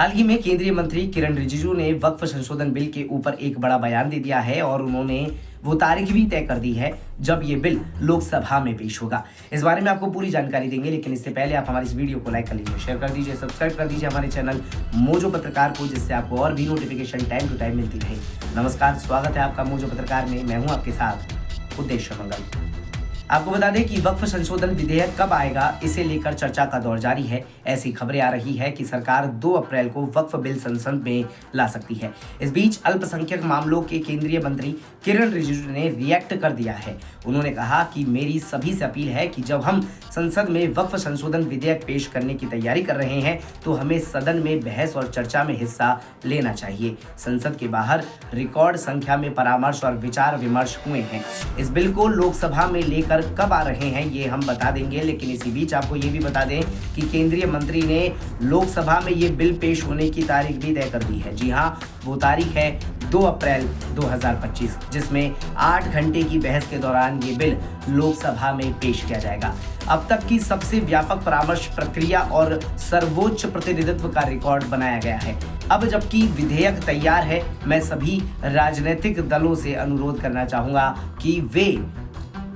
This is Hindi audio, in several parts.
हाल ही में केंद्रीय मंत्री किरण रिजिजू ने वक्फ संशोधन बिल के ऊपर एक बड़ा बयान दे दिया है और उन्होंने वो तारीख भी तय कर दी है जब ये बिल लोकसभा में पेश होगा। इस बारे में आपको पूरी जानकारी देंगे, लेकिन इससे पहले आप हमारी इस वीडियो को लाइक कर लीजिए, शेयर कर दीजिए, सब्सक्राइब कर दीजिए हमारे चैनल मोजो पत्रकार को, जिससे आपको और भी नोटिफिकेशन टाइम टू टाइम मिलती रहे। नमस्कार, स्वागत है आपका मोजो पत्रकार में। मैं हूं आपके साथ उद्देश्य मंगल। आपको बता दें कि वक्फ संशोधन विधेयक कब आएगा, इसे लेकर चर्चा का दौर जारी है। ऐसी खबरें आ रही है कि सरकार 2 अप्रैल को वक्फ बिल संसद में ला सकती है। इस बीच अल्पसंख्यक मामलों के केंद्रीय मंत्री किरण रिजिजू ने रिएक्ट कर दिया है। उन्होंने कहा कि मेरी सभी से अपील है कि जब हम संसद में वक्फ संशोधन विधेयक पेश करने की तैयारी कर रहे हैं तो हमें सदन में बहस और चर्चा में हिस्सा लेना चाहिए। संसद के बाहर रिकॉर्ड संख्या में परामर्श और विचार विमर्श हुए हैं। इस बिल को लोकसभा में लेकर कब आ रहे हैं ये हम बता देंगे, लेकिन इसी बीच आपको ये भी बता दें कि केंद्रीय मंत्री ने लोकसभा में ये बिल पेश होने की तारीख भी तय कर दी है। जी हाँ, वो तारीख है 2 अप्रैल 2025, जिसमें 8 घंटे की बहस के दौरान ये बिल लोकसभा में पेश किया जाएगा। अब तक की सबसे व्यापक परामर्श प्रक्रिया और सर्वोच्च प्रतिनिधित्व का रिकॉर्ड बनाया गया है। अब जबकि विधेयक तैयार है, मैं सभी राजनीतिक दलों से अनुरोध करना चाहूंगा कि वे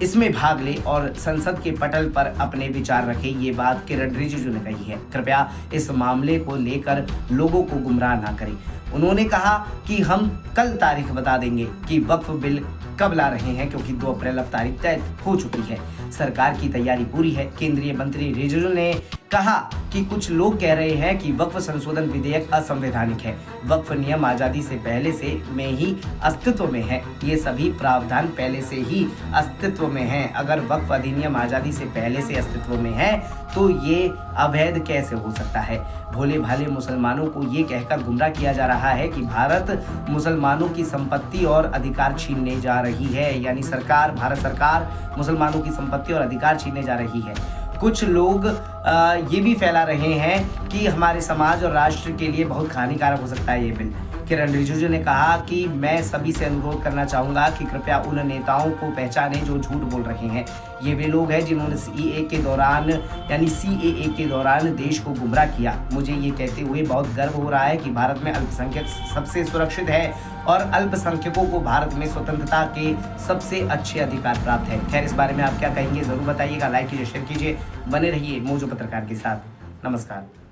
इसमें भाग ले और संसद के पटल पर अपने विचार रखें। ये बात किरण रिजिजू ने कही है। कृपया इस मामले को लेकर लोगों को गुमराह ना करें। उन्होंने कहा कि हम कल तारीख बता देंगे कि वक्फ बिल कब ला रहे हैं, क्योंकि 2 अप्रैल अब तारीख तय हो चुकी है। सरकार की तैयारी पूरी है। केंद्रीय मंत्री रिजिजू ने कहा कि कुछ लोग कह रहे हैं कि वक्फ संशोधन विधेयक असंवैधानिक है। वक्फ नियम आजादी से पहले से में ही अस्तित्व में है। ये सभी प्रावधान पहले से ही अस्तित्व में हैं। अगर वक्फ अधिनियम आजादी से पहले से अस्तित्व में है तो ये अवैध कैसे हो सकता है। भोले भाले मुसलमानों को ये कहकर गुमराह किया जा रहा है कि भारत मुसलमानों की संपत्ति और अधिकार छीनने जा रही है, यानी भारत सरकार मुसलमानों की संपत्ति और अधिकार छीनने जा रही है। कुछ लोग ये भी फैला रहे हैं कि हमारे समाज और राष्ट्र के लिए बहुत हानिकारक हो सकता है ये बिल। किरण रिजिजू ने कहा कि मैं सभी से अनुरोध करना चाहूँगा कि कृपया उन नेताओं को पहचानें जो झूठ बोल रहे हैं। ये वे लोग हैं जिन्होंने सीएए के दौरान देश को गुमराह किया। मुझे ये कहते हुए बहुत गर्व हो रहा है कि भारत में अल्पसंख्यक सबसे सुरक्षित है और अल्पसंख्यकों को भारत में स्वतंत्रता के सबसे अच्छे अधिकार प्राप्त है। खैर, इस बारे में आप क्या कहेंगे ज़रूर बताइएगा। लाइक कीजिए, शेयर कीजिए, बने रहिए मोजो पत्रकार के साथ। नमस्कार।